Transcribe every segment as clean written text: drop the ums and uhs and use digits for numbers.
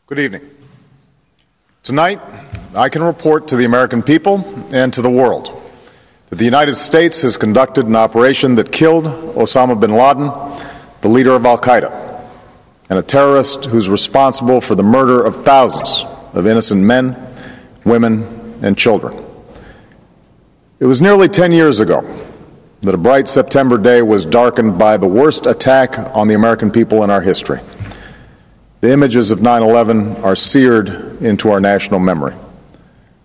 Good evening. Tonight, I can report to the American people and to the world that the United States has conducted an operation that killed Osama Bin Laden, the leader of al-Qaeda, and a terrorist who's responsible for the murder of thousands of innocent men, women, and children. It was nearly 10 years ago that a bright September day was darkened by the worst attack on the American people in our history. The images of 9/11 are seared into our national memory.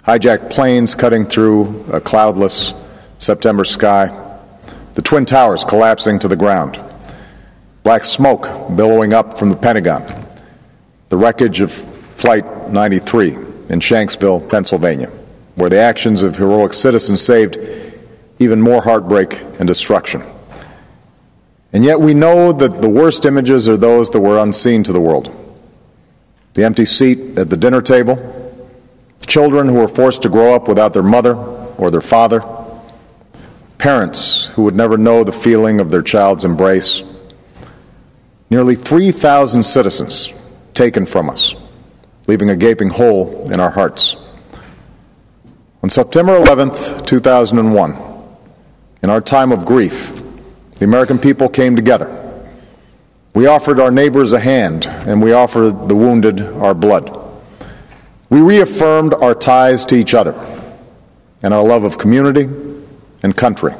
Hijacked planes cutting through a cloudless September sky, the Twin Towers collapsing to the ground, black smoke billowing up from the Pentagon, the wreckage of Flight 93 in Shanksville, Pennsylvania, where the actions of heroic citizens saved even more heartbreak and destruction. And yet we know that the worst images are those that were unseen to the world. The empty seat at the dinner table, children who were forced to grow up without their mother or their father, parents who would never know the feeling of their child's embrace, nearly 3,000 citizens taken from us, leaving a gaping hole in our hearts. On September 11th, 2001, in our time of grief, the American people came together. We offered our neighbors a hand, and we offered the wounded our blood. We reaffirmed our ties to each other and our love of community and country.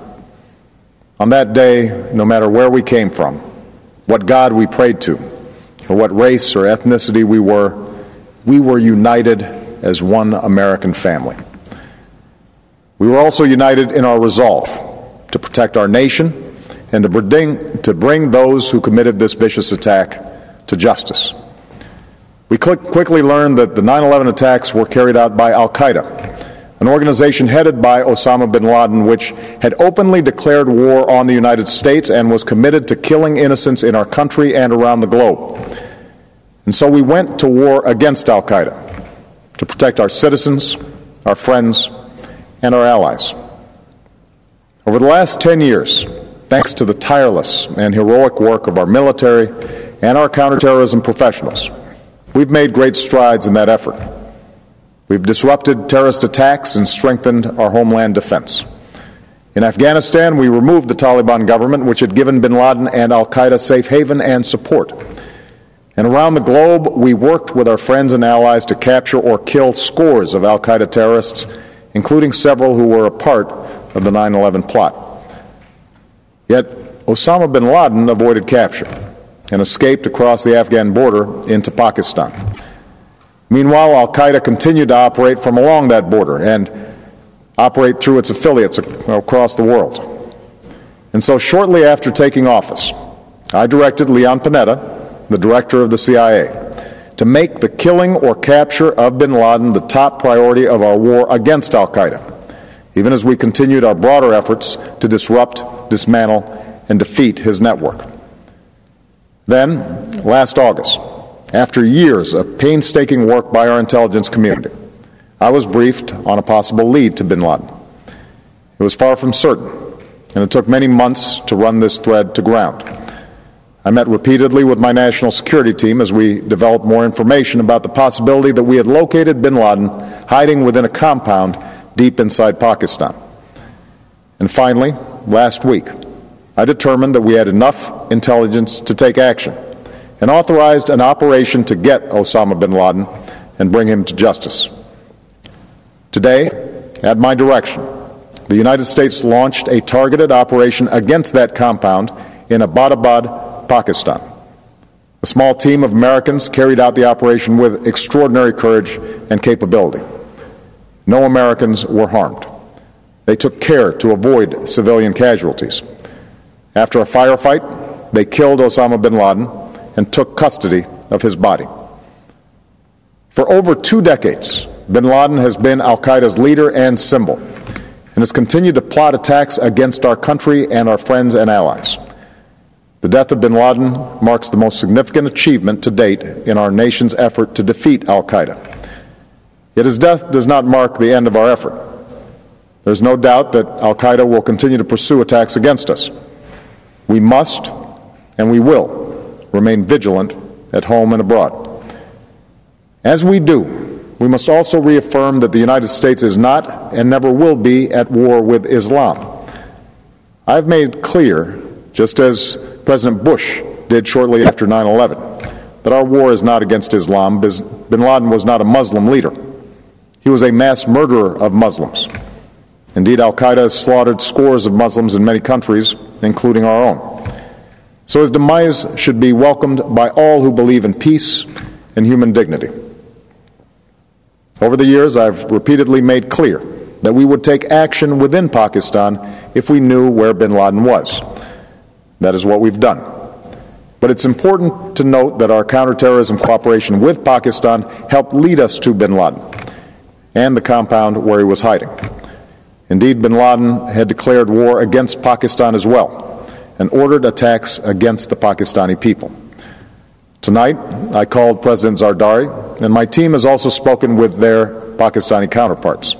On that day, no matter where we came from, what God we prayed to, or what race or ethnicity we were united as one American family. We were also united in our resolve to protect our nation and to bring those who committed this vicious attack to justice. We quickly learned that the 9/11 attacks were carried out by al-Qaeda, an organization headed by Osama Bin Laden, which had openly declared war on the United States and was committed to killing innocents in our country and around the globe. And so we went to war against al-Qaeda to protect our citizens, our friends, and our allies. Over the last 10 years, thanks to the tireless and heroic work of our military and our counterterrorism professionals, we've made great strides in that effort. We've disrupted terrorist attacks and strengthened our homeland defense. In Afghanistan, we removed the Taliban government, which had given bin Laden and al-Qaeda safe haven and support. And around the globe, we worked with our friends and allies to capture or kill scores of al-Qaeda terrorists, including several who were a part of the 9/11 plot. Yet Osama bin Laden avoided capture and escaped across the Afghan border into Pakistan. Meanwhile, al-Qaeda continued to operate from along that border and operate through its affiliates across the world. And so shortly after taking office, I directed Leon Panetta, the director of the CIA, to make the killing or capture of bin Laden the top priority of our war against al-Qaeda, even as we continued our broader efforts to disrupt, dismantle, and defeat his network. Then, last August, after years of painstaking work by our intelligence community, I was briefed on a possible lead to bin Laden. It was far from certain, and it took many months to run this thread to ground. I met repeatedly with my national security team as we developed more information about the possibility that we had located bin Laden hiding within a compound deep inside Pakistan. And finally, last week, I determined that we had enough intelligence to take action and authorized an operation to get Osama bin Laden and bring him to justice. Today, at my direction, the United States launched a targeted operation against that compound in Abbottabad, Pakistan. A small team of Americans carried out the operation with extraordinary courage and capability. No Americans were harmed. They took care to avoid civilian casualties. After a firefight, they killed Osama bin Laden and took custody of his body. For over 2 decades, bin Laden has been al-Qaeda's leader and symbol, and has continued to plot attacks against our country and our friends and allies. The death of bin Laden marks the most significant achievement to date in our nation's effort to defeat al-Qaeda. Yet his death does not mark the end of our effort. There's no doubt that al-Qaeda will continue to pursue attacks against us. We must, and we will, remain vigilant at home and abroad. As we do, we must also reaffirm that the United States is not and never will be at war with Islam. I've made clear, just as President Bush did shortly after 9/11, that our war is not against Islam. Bin Laden was not a Muslim leader. He was a mass murderer of Muslims. Indeed, al-Qaeda has slaughtered scores of Muslims in many countries, including our own. So his demise should be welcomed by all who believe in peace and human dignity. Over the years, I've repeatedly made clear that we would take action within Pakistan if we knew where bin Laden was. That is what we've done. But it's important to note that our counterterrorism cooperation with Pakistan helped lead us to bin Laden and the compound where he was hiding. Indeed, bin Laden had declared war against Pakistan as well and ordered attacks against the Pakistani people. Tonight, I called President Zardari, and my team has also spoken with their Pakistani counterparts.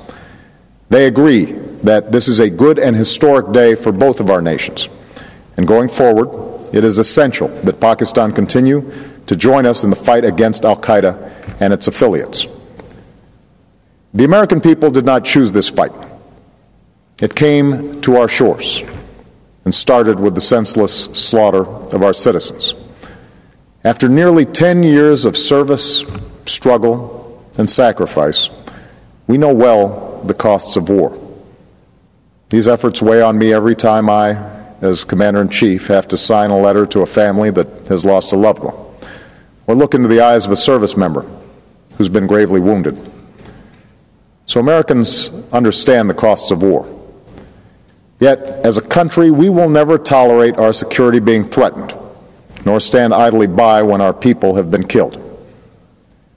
They agree that this is a good and historic day for both of our nations. And going forward, it is essential that Pakistan continue to join us in the fight against al-Qaeda and its affiliates. The American people did not choose this fight. It came to our shores and started with the senseless slaughter of our citizens. After nearly 10 years of service, struggle, and sacrifice, we know well the costs of war. These efforts weigh on me every time I, as Commander-in-Chief, have to sign a letter to a family that has lost a loved one, or look into the eyes of a service member who's been gravely wounded. So Americans understand the costs of war. Yet, as a country, we will never tolerate our security being threatened, nor stand idly by when our people have been killed.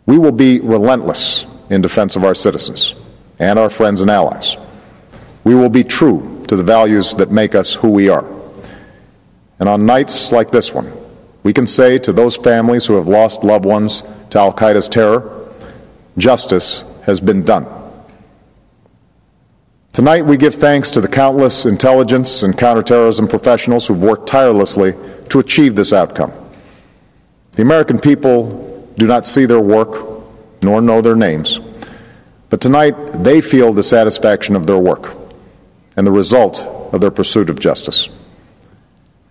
We will be relentless in defense of our citizens and our friends and allies. We will be true to the values that make us who we are. And on nights like this one, we can say to those families who have lost loved ones to al-Qaeda's terror, justice has been done. Tonight, we give thanks to the countless intelligence and counterterrorism professionals who've worked tirelessly to achieve this outcome. The American people do not see their work, nor know their names, but tonight they feel the satisfaction of their work and the result of their pursuit of justice.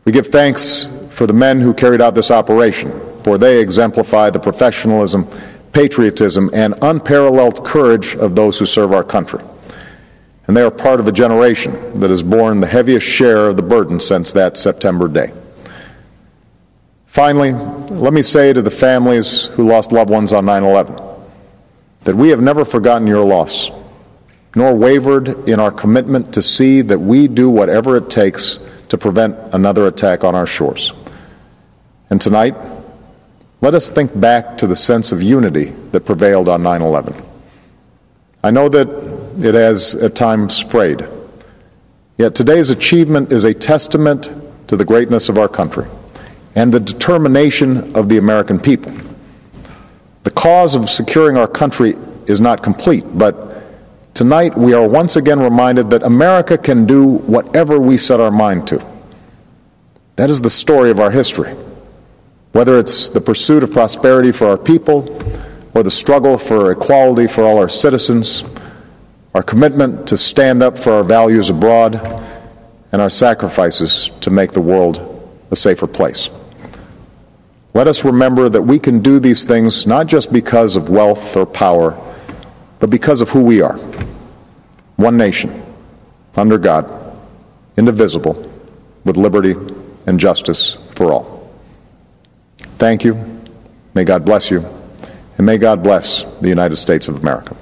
We give thanks for the men who carried out this operation, for they exemplify the professionalism, patriotism, and unparalleled courage of those who serve our country. And they are part of a generation that has borne the heaviest share of the burden since that September day. Finally, let me say to the families who lost loved ones on 9/11 that we have never forgotten your loss, nor wavered in our commitment to see that we do whatever it takes to prevent another attack on our shores. And tonight, let us think back to the sense of unity that prevailed on 9/11. I know that it has at times frayed, yet today's achievement is a testament to the greatness of our country and the determination of the American people. The cause of securing our country is not complete, but tonight we are once again reminded that America can do whatever we set our mind to. That is the story of our history. Whether it's the pursuit of prosperity for our people or the struggle for equality for all our citizens, our commitment to stand up for our values abroad, and our sacrifices to make the world a safer place. Let us remember that we can do these things not just because of wealth or power, but because of who we are. One nation, under God, indivisible, with liberty and justice for all. Thank you. May God bless you. And may God bless the United States of America.